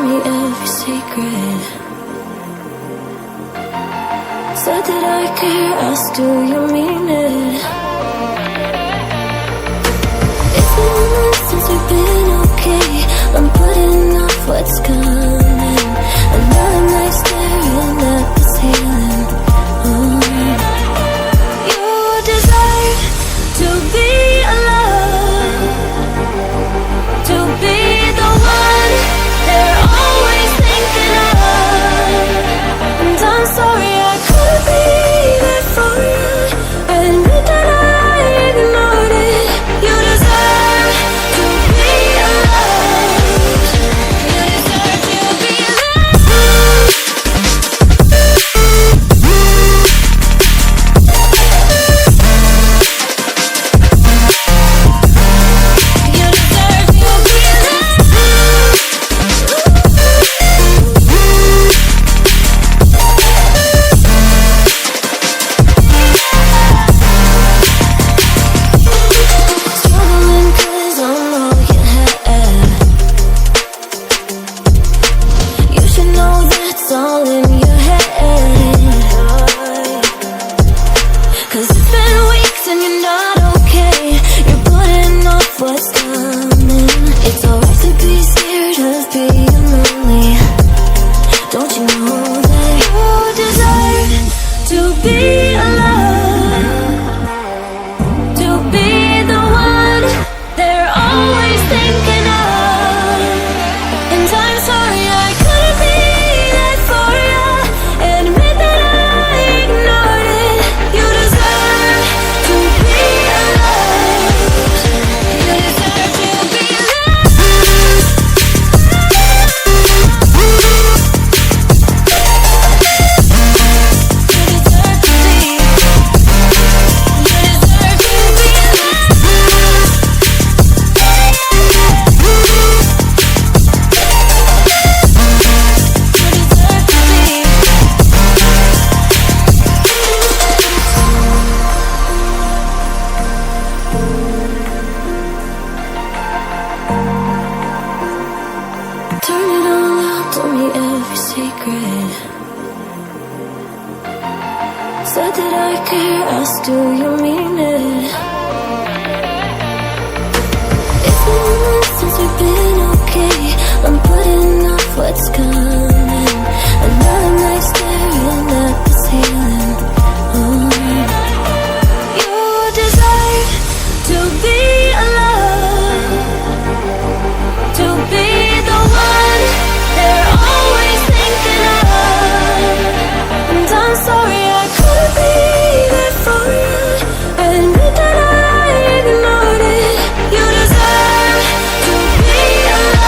told me every secret. Said that I care, asked do you mean it? It's been months since we've been okay. I'm putting off what's coming. Another night staring at the ceiling. You deserve to be alone, to be the one they're always thinking of. And I'm sorry I couldn't be there for you. I admit that I ignored it. You deserve to be alone. You deserve to be alone. You deserve to be alone. Struggling 'cause I'm all you had. You should know that's all in your head. 'Cause it's been weeks and you're not okay. You're putting off what's coming. It's alright to be scared of being lonely. Don't you know that you deserve to be alone, to be the one they're always thinking of? And I'm sorry I couldn't be there for you. Admit that I ignored it. You deserve to be alone. You deserve to be alone. You deserve to be. You deserve to be alone. Turn it all out, told me every secret. Said that I care, asked do you mean it? It's been months since we've been okay. I'm putting off what's coming. Another night staring at the ceiling. You deserve to be alone, to be the one they're always thinking of. And I'm sorry I couldn't be there for you. I admit that I ignored it. You deserve to be alone.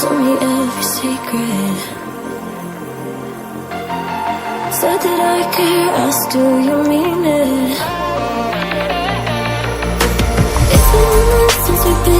told me every secret. Said that I care, asked do you mean it? It's been months since we've been